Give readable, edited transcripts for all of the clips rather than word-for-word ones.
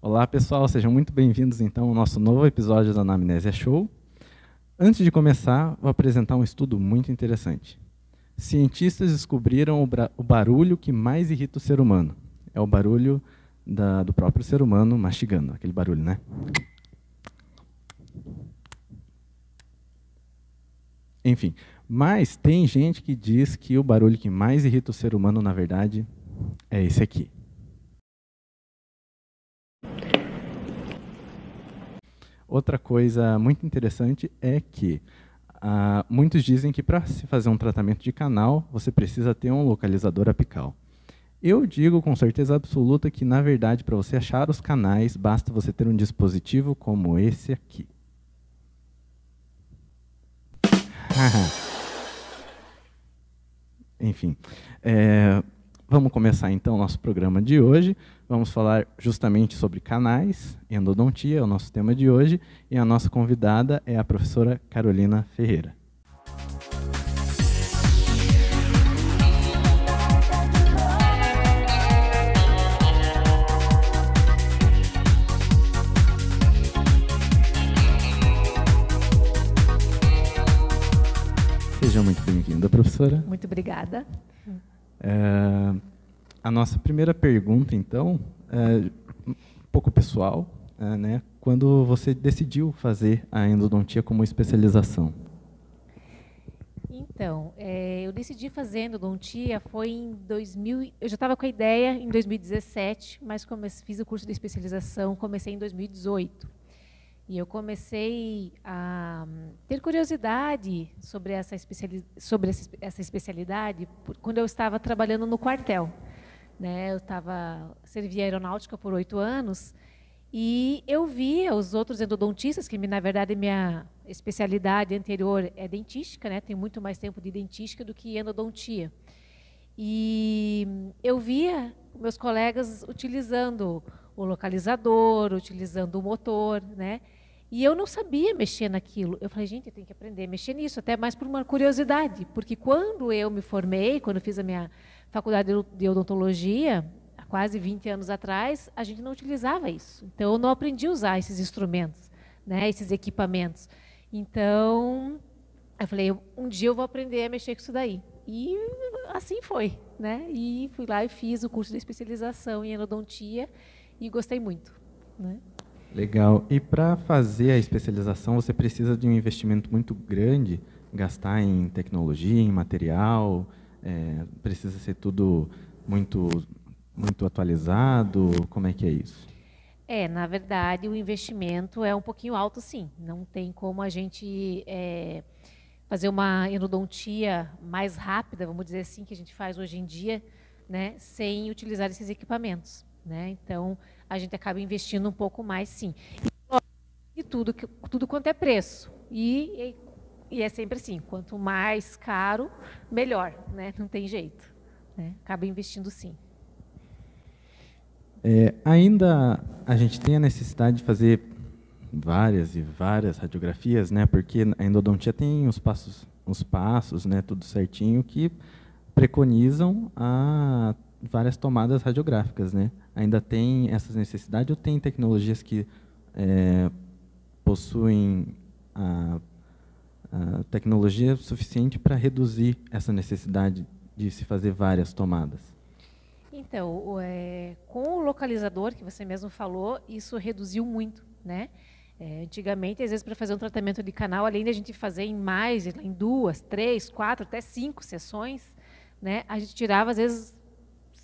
Olá, pessoal, sejam muito bem-vindos então ao nosso novo episódio da Anamnésia Show. Antes de começar, vou apresentar um estudo muito interessante. Cientistas descobriram o barulho que mais irrita o ser humano. É o barulho do próprio ser humano mastigando, aquele barulho, né? Enfim, mas tem gente que diz que o barulho que mais irrita o ser humano, na verdade, é esse aqui. Outra coisa muito interessante é que muitos dizem que para se fazer um tratamento de canal, você precisa ter um localizador apical. Eu digo com certeza absoluta que, na verdade, para você achar os canais, basta você ter um dispositivo como esse aqui. Enfim, vamos começar então o nosso programa de hoje. Vamos falar justamente sobre canais, endodontia, é o nosso tema de hoje, e a nossa convidada é a professora Carolina Ferreira. Seja muito bem-vinda, professora. Muito obrigada. A nossa primeira pergunta, então, é um pouco pessoal, né? Quando você decidiu fazer a endodontia como especialização? Então, eu decidi fazer endodontia foi em 2000. Eu já estava com a ideia em 2017, mas fiz o curso de especialização, comecei em 2018. E eu comecei a ter curiosidade sobre essa especialidade quando eu estava trabalhando no quartel, né? Eu servi a aeronáutica por 8 anos e eu via os outros endodontistas, que na verdade minha especialidade anterior é dentística, né? Tenho muito mais tempo de dentística do que endodontia. E eu via meus colegas utilizando o localizador, utilizando o motor, né? E eu não sabia mexer naquilo. Eu falei, gente, eu tenho que aprender a mexer nisso, até mais por uma curiosidade, porque quando eu me formei, quando eu fiz a minha faculdade de odontologia, há quase 20 anos atrás, a gente não utilizava isso. Então, eu não aprendi a usar esses instrumentos, né, esses equipamentos. Então, eu falei, um dia eu vou aprender a mexer com isso daí. E assim foi, né? E fui lá e fiz o curso de especialização em endodontia e gostei muito, né? Legal. E para fazer a especialização, você precisa de um investimento muito grande, gastar em tecnologia, em material, precisa ser tudo muito, muito atualizado. Como é que é isso? Na verdade, o investimento é um pouquinho alto, sim. Não tem como a gente fazer uma endodontia mais rápida, vamos dizer assim, que a gente faz hoje em dia, né, sem utilizar esses equipamentos, né? Então, a gente acaba investindo um pouco mais, sim. E tudo quanto é preço. E é sempre assim, quanto mais caro, melhor, né? Não tem jeito, né? Acaba investindo, sim. Ainda a gente tem a necessidade de fazer várias e várias radiografias, né? Porque a endodontia tem os passos, né? Tudo certinho que preconizam várias tomadas radiográficas, né? Ainda tem essas necessidades ou tem tecnologias que possuem a tecnologia suficiente para reduzir essa necessidade de se fazer várias tomadas? Então, com o localizador, que você mesmo falou, isso reduziu muito, né? Antigamente, às vezes, para fazer um tratamento de canal, além de a gente fazer em 2, 3, 4, até 5 sessões, né? A gente tirava, às vezes,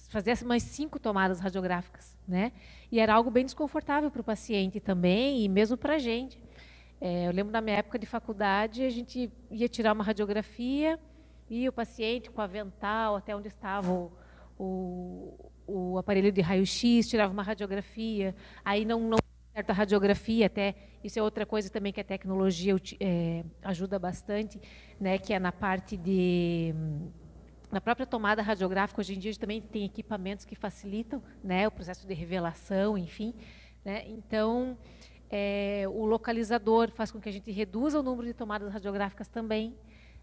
fazia umas 5 tomadas radiográficas, né? E era algo bem desconfortável para o paciente também, e mesmo para a gente. Eu lembro da minha época de faculdade, a gente ia tirar uma radiografia, e o paciente com avental, até onde estava o aparelho de raio-x, tirava uma radiografia, aí não certa radiografia, até isso é outra coisa também que a tecnologia ajuda bastante, né, que é na parte na própria tomada radiográfica. Hoje em dia a gente também tem equipamentos que facilitam, né, o processo de revelação, enfim, né? Então, o localizador faz com que a gente reduza o número de tomadas radiográficas também,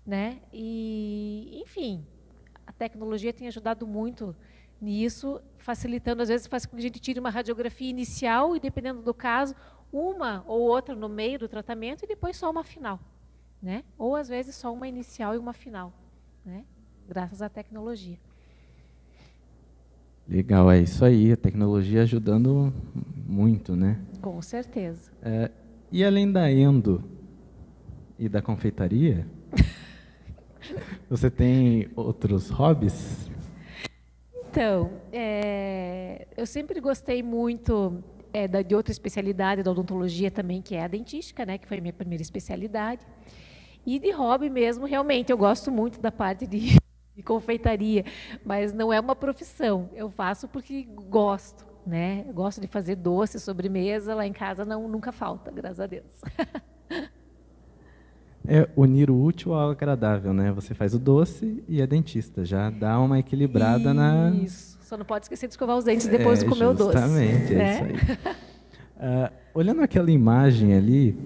né? E, enfim, a tecnologia tem ajudado muito E isso facilitando, às vezes, faz com que a gente tire uma radiografia inicial e, dependendo do caso, uma ou outra no meio do tratamento e depois só uma final, né? Ou, às vezes, só uma inicial e uma final, né? Graças à tecnologia. Legal, é isso aí. A tecnologia ajudando muito, né? Com certeza. E além da endo e da confeitaria, você tem outros hobbies? Então, eu sempre gostei muito de outra especialidade da odontologia também, que é a dentística, né, que foi a minha primeira especialidade. E de hobby mesmo, realmente, eu gosto muito da parte de confeitaria, mas não é uma profissão. Eu faço porque gosto, né? Eu gosto de fazer doce, sobremesa, lá em casa nunca falta, graças a Deus. É unir o útil ao agradável, né? Você faz o doce e é dentista, já dá uma equilibrada na... Isso, só não pode esquecer de escovar os dentes depois de comer o doce. Justamente, né? É isso aí. Olhando aquela imagem ali,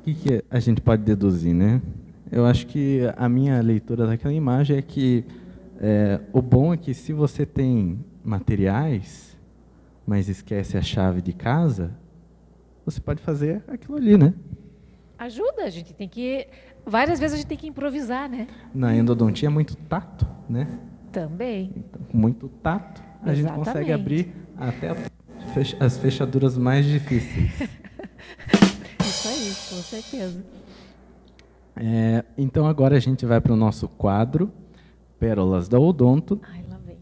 o que a gente pode deduzir, né? Eu acho que a minha leitura daquela imagem é que o bom é que se você tem materiais, mas esquece a chave de casa, você pode fazer aquilo ali, né? Ajuda, a gente tem que... Várias vezes a gente tem que improvisar, né? Na endodontia é muito tato, né? Também. Então, com muito tato, a gente consegue Exatamente. abrir até as fechaduras mais difíceis. Isso aí, com certeza. Então, agora a gente vai para o nosso quadro, Pérolas da Odonto. Ai, lá vem.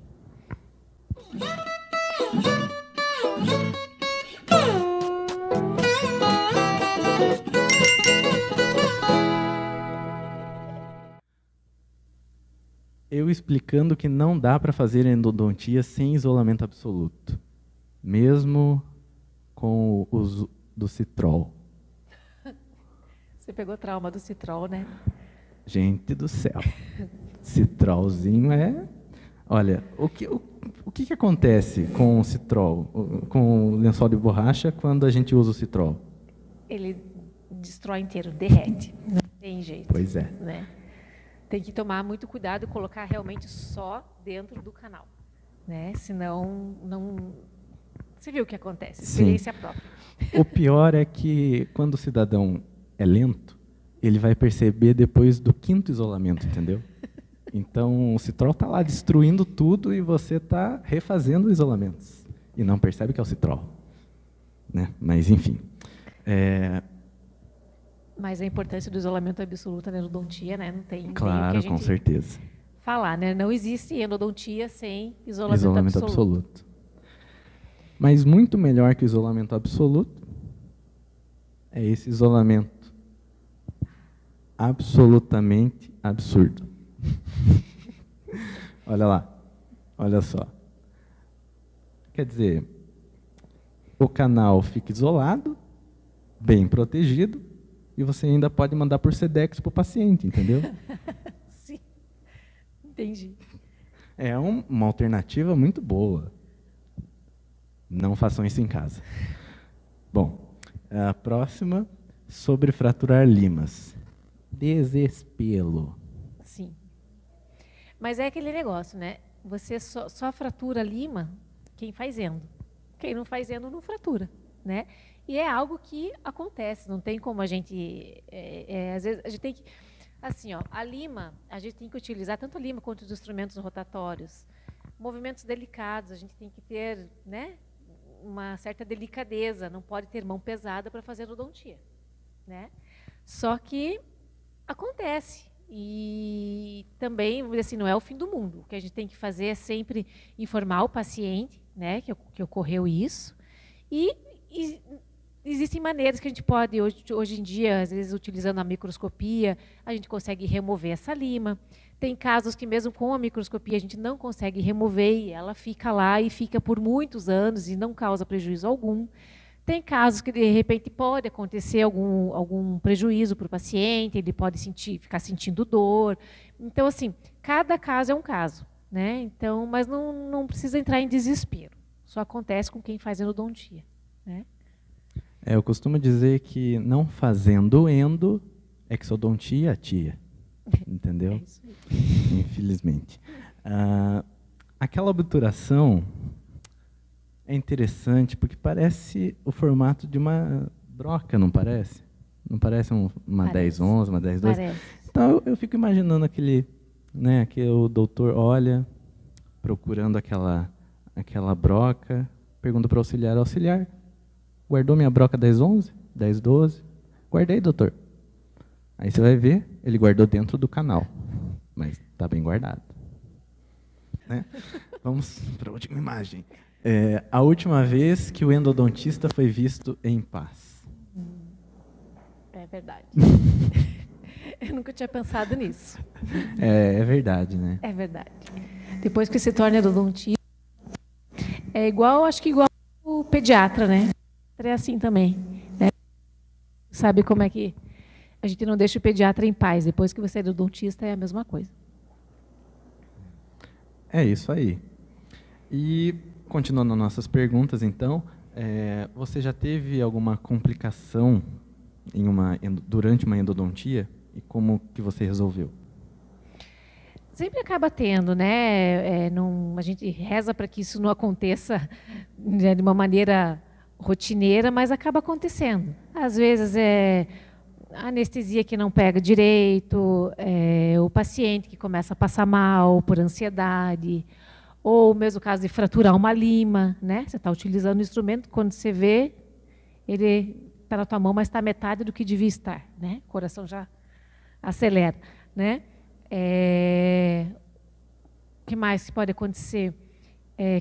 Eu explicando que não dá para fazer endodontia sem isolamento absoluto, mesmo com o uso do Citrol. Você pegou trauma do Citrol, né? Gente do céu, Citrolzinho é... Olha, o que acontece com o Citrol, com o lençol de borracha, quando a gente usa o Citrol? Ele destrói inteiro, derrete. Não tem jeito. Pois é. Né? Tem que tomar muito cuidado e colocar realmente só dentro do canal. Né? Senão, não... Você viu o que acontece? Experiência própria. O pior é que, quando o cidadão é lento, ele vai perceber depois do 5º isolamento, entendeu? Então, o Citrol está lá destruindo tudo e você está refazendo isolamentos. E não percebe que é o Citrol. Né? Mas, enfim. Mas a importância do isolamento absoluto na endodontia, né? Não tem Claro, nem o que a com gente certeza. falar, né? Não existe endodontia sem isolamento absoluto. Mas muito melhor que o isolamento absoluto é esse isolamento absolutamente absurdo. Olha lá, olha só. Quer dizer, o canal fica isolado, bem protegido, e você ainda pode mandar por Sedex para o paciente, entendeu? Sim, entendi. É uma alternativa muito boa. Não façam isso em casa. Bom, a próxima, sobre fraturar limas. Desespelo. Sim. Mas é aquele negócio, né? Você só fratura lima quem faz endo. Quem não faz endo não fratura, né? E é algo que acontece, não tem como a gente... às vezes a gente tem que... Assim, ó, a lima, a gente tem que utilizar tanto a lima quanto os instrumentos rotatórios. Movimentos delicados, a gente tem que ter, né, uma certa delicadeza, não pode ter mão pesada para fazer odontia, né? Só que acontece. E também, assim, não é o fim do mundo. O que a gente tem que fazer é sempre informar o paciente, né, que ocorreu isso. E existem maneiras que a gente pode, hoje em dia, às vezes utilizando a microscopia, a gente consegue remover essa lima. Tem casos que mesmo com a microscopia a gente não consegue remover e ela fica lá e fica por muitos anos e não causa prejuízo algum. Tem casos que, de repente, pode acontecer algum prejuízo para o paciente, ele pode ficar sentindo dor. Então, assim, cada caso é um caso, né? Então, mas não precisa entrar em desespero. Só acontece com quem faz endodontia, né? Eu costumo dizer que não fazendo endo, exodontia tia. Entendeu? É isso aí. Infelizmente. aquela obturação é interessante porque parece o formato de uma broca, não parece? Não parece uma Parece. 10-11, uma 10-12? Parece. Então eu fico imaginando que o doutor olha, procurando aquela broca, pergunta para o auxiliar, guardou minha broca 10-11? 10-12? Guardei, doutor. Aí você vai ver, ele guardou dentro do canal, mas está bem guardado. Né? Vamos para a última imagem. A última vez que o endodontista foi visto em paz. É verdade. Eu nunca tinha pensado nisso. É verdade, né? É verdade. Depois que se torna endodontista, acho que igual o pediatra, né? É assim também, né? Sabe como é que a gente não deixa o pediatra em paz? Depois que você é endodontista, é a mesma coisa. É isso aí. E, continuando nossas perguntas, então, você já teve alguma complicação durante uma endodontia? E como que você resolveu? Sempre acaba tendo, né? A gente reza para que isso não aconteça, né, de uma maneira rotineira, mas acaba acontecendo. Às vezes a anestesia que não pega direito, o paciente que começa a passar mal por ansiedade, ou mesmo o caso de fraturar uma lima, né? Você está utilizando o instrumento, quando você vê, ele está na tua mão, mas está metade do que devia estar, né? O coração já acelera, né? O que mais que pode acontecer?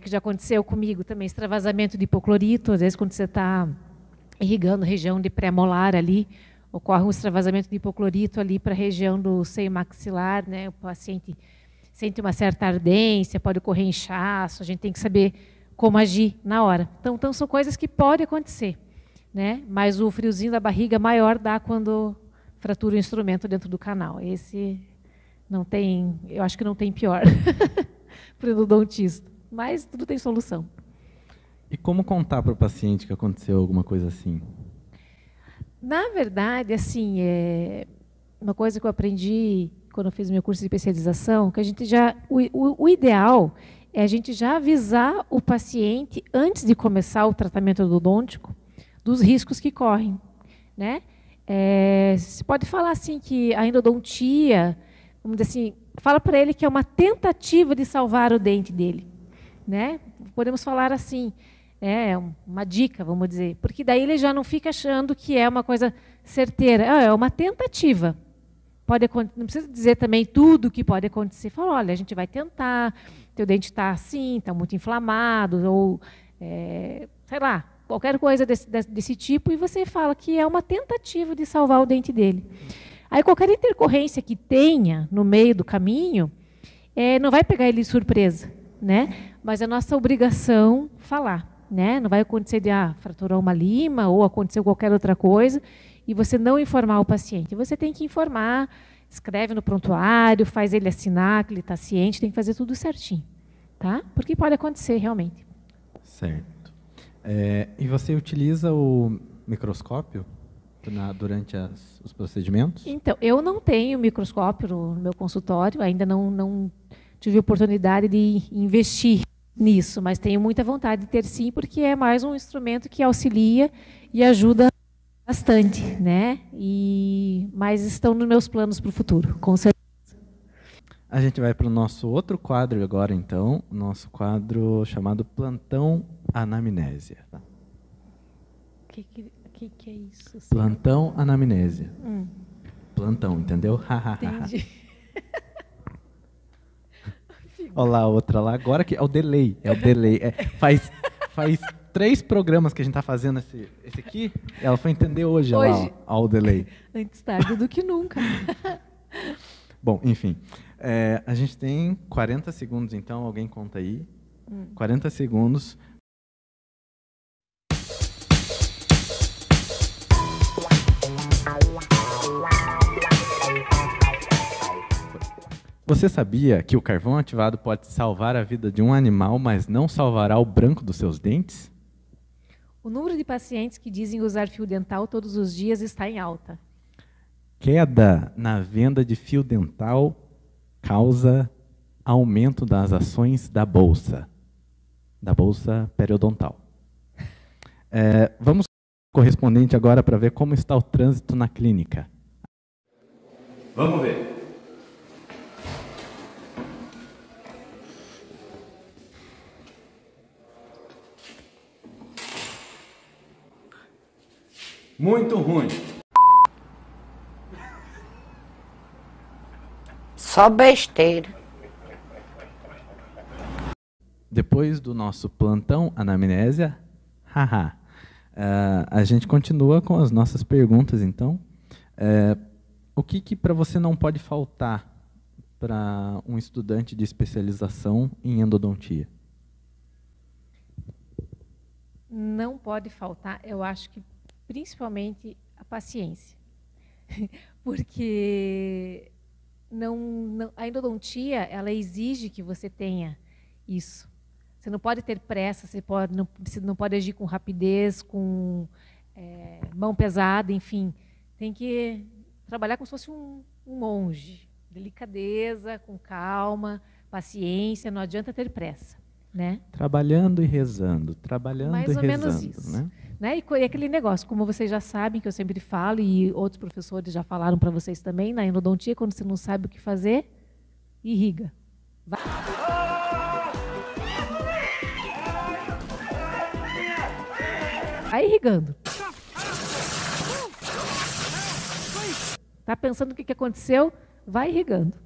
Que já aconteceu comigo também, extravasamento de hipoclorito. Às vezes, quando você está irrigando a região de pré-molar ali, ocorre um extravasamento de hipoclorito ali para a região do seio maxilar, né? O paciente sente uma certa ardência, pode ocorrer inchaço, a gente tem que saber como agir na hora. Então são coisas que podem acontecer, né? Mas o friozinho da barriga maior dá quando fratura o instrumento dentro do canal. Esse não tem, eu acho que não tem pior para o endodontista. Mas tudo tem solução. E como contar para o paciente que aconteceu alguma coisa assim? Na verdade, assim, uma coisa que eu aprendi quando eu fiz meu curso de especialização, que a gente o ideal é a gente já avisar o paciente antes de começar o tratamento endodôntico dos riscos que correm, né? Você pode falar assim que a endodontia, vamos dizer assim, fala para ele que é uma tentativa de salvar o dente dele, né? Podemos falar assim, uma dica, vamos dizer, porque daí ele já não fica achando que é uma coisa certeira, é uma tentativa. Não precisa dizer também tudo o que pode acontecer. Fala, olha, a gente vai tentar, teu dente está assim, está muito inflamado, ou, sei lá, qualquer coisa desse tipo, e você fala que é uma tentativa de salvar o dente dele. Aí qualquer intercorrência que tenha no meio do caminho, não vai pegar ele de surpresa, né? Mas é nossa obrigação falar, né? Não vai acontecer de fraturar uma lima ou acontecer qualquer outra coisa e você não informar o paciente. Você tem que informar, escreve no prontuário, faz ele assinar que ele está ciente, tem que fazer tudo certinho, tá? Porque pode acontecer realmente. Certo. E você utiliza o microscópio durante os procedimentos? Então, eu não tenho microscópio no meu consultório, ainda não tive oportunidade de investir nisso, mas tenho muita vontade de ter sim, porque é mais um instrumento que auxilia e ajuda bastante, né? Mas estão nos meus planos para o futuro, com certeza. A gente vai para o nosso outro quadro agora, então, nosso quadro chamado Plantão Anamnésia. Tá? O que é isso? Plantão Anamnésia. Plantão, entendeu? Entendi. Olha lá a outra lá, agora que é o delay. Faz 3 programas que a gente está fazendo esse aqui, ela foi entender hoje. Lá, ó, o delay. Antes tarde do que nunca. Bom, enfim. A gente tem 40 segundos, então, alguém conta aí. 40 segundos. Você sabia que o carvão ativado pode salvar a vida de um animal, mas não salvará o branco dos seus dentes? O número de pacientes que dizem usar fio dental todos os dias está em alta. Queda na venda de fio dental causa aumento das ações da bolsa periodontal. Vamos correspondente agora para ver como está o trânsito na clínica. Vamos ver. Muito ruim. Só besteira. Depois do nosso plantão anamnésia, haha, a gente continua com as nossas perguntas, então. O que para você não pode faltar para um estudante de especialização em endodontia? Não pode faltar, eu acho que principalmente a paciência. Porque a endodontia, ela exige que você tenha isso. Você não pode ter pressa, você não pode agir com rapidez, com mão pesada, enfim. Tem que trabalhar como se fosse um monge. Delicadeza, com calma, paciência, não adianta ter pressa. Né? Trabalhando e rezando, trabalhando mais e ou rezando. menos isso. Né? E aquele negócio, como vocês já sabem, que eu sempre falo, e outros professores já falaram para vocês também, na endodontia, quando você não sabe o que fazer, irriga. Vai irrigando. Tá pensando o que aconteceu? Vai irrigando.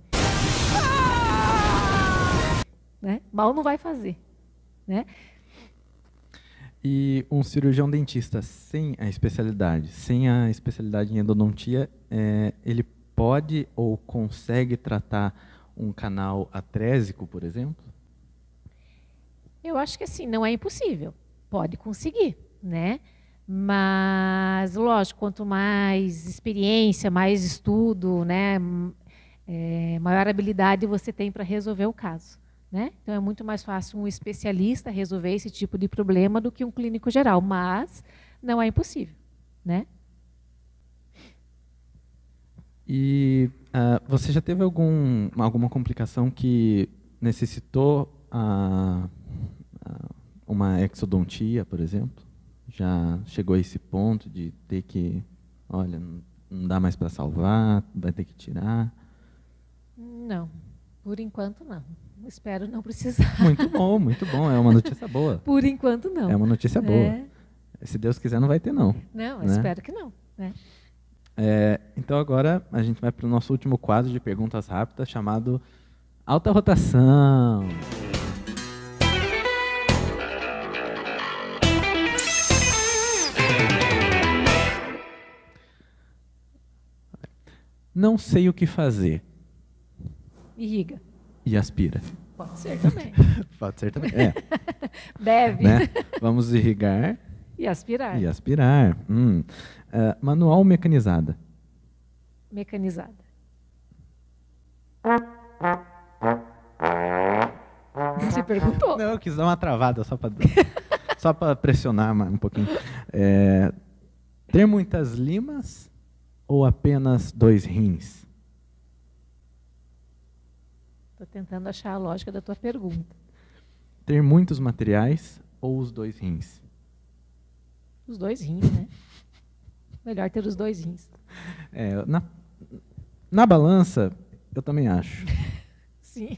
Né? Mal não vai fazer. Né? E um cirurgião dentista sem a especialidade em endodontia, ele pode ou consegue tratar um canal atrésico, por exemplo? Eu acho que assim, não é impossível. Pode conseguir, né? Mas, lógico, quanto mais experiência, mais estudo, né, maior habilidade você tem para resolver o caso. Né? Então, é muito mais fácil um especialista resolver esse tipo de problema do que um clínico geral, mas não é impossível. Né? E você já teve alguma complicação que necessitou uma exodontia, por exemplo? Já chegou a esse ponto de ter que, olha, não dá mais para salvar, vai ter que tirar? Não, por enquanto não. Espero não precisar. Muito bom, é uma notícia boa. Por enquanto não. É uma notícia boa. Se Deus quiser, não vai ter não. Não, né? Espero que não. Né? Então agora a gente vai para o nosso último quadro de perguntas rápidas, chamado Alta Rotação. Não sei o que fazer. Irriga. E aspira. Pode ser também. Pode ser também. Deve. Né? Vamos irrigar. E aspirar. E aspirar. Manual ou mecanizada? Mecanizada. Você perguntou? Não, eu quis dar uma travada só para pressionar um pouquinho. Ter muitas limas ou apenas 2 rins? Estou tentando achar a lógica da tua pergunta. Ter muitos materiais ou os 2 rins? Os 2 rins, né? Melhor ter os 2 rins. Na balança, eu também acho. Sim.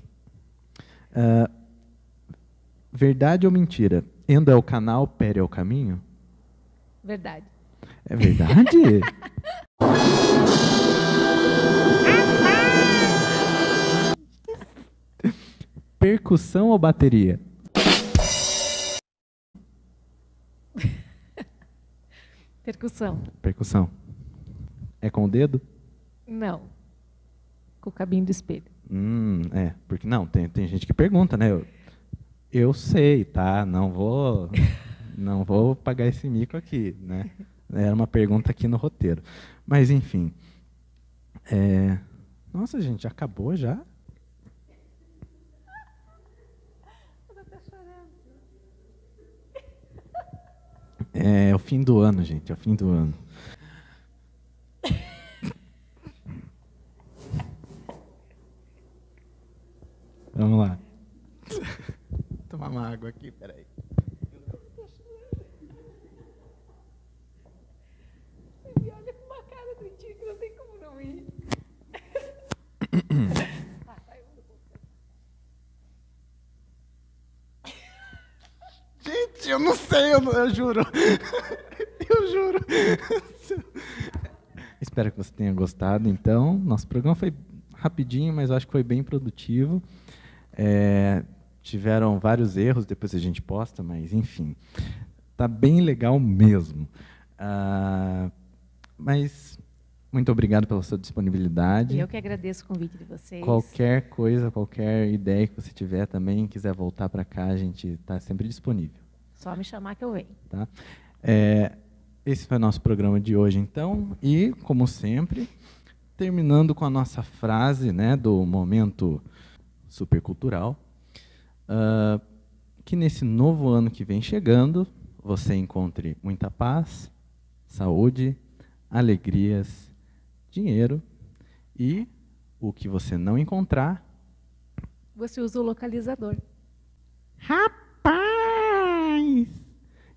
Verdade ou mentira? Endo é o canal, pere é o caminho? Verdade. É verdade? Percussão ou bateria? Percussão. Percussão. É com o dedo? Não. Com o cabinho do espelho. Porque não, tem gente que pergunta, né? Eu sei, tá? Não vou pagar esse mico aqui, né? Era uma pergunta aqui no roteiro. Mas, enfim. Nossa, gente, acabou já? É o fim do ano, gente, é o fim do ano. Vamos lá. sei, eu juro. Eu juro. Espero que você tenha gostado, então. Nosso programa foi rapidinho, mas eu acho que foi bem produtivo. Tiveram vários erros, depois a gente posta, mas, enfim. Tá bem legal mesmo. Mas muito obrigado pela sua disponibilidade. Eu que agradeço o convite de vocês. Qualquer coisa, qualquer ideia que você tiver também, quiser voltar para cá, a gente está sempre disponível. Só me chamar que eu venho. Tá? Esse foi o nosso programa de hoje, então. E, como sempre, terminando com a nossa frase, né, do momento supercultural, que nesse novo ano que vem chegando, você encontre muita paz, saúde, alegrias, dinheiro e o que você não encontrar, você usa o localizador. Rapaz!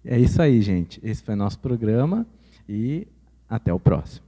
É isso aí, gente. Esse foi nosso programa e até o próximo.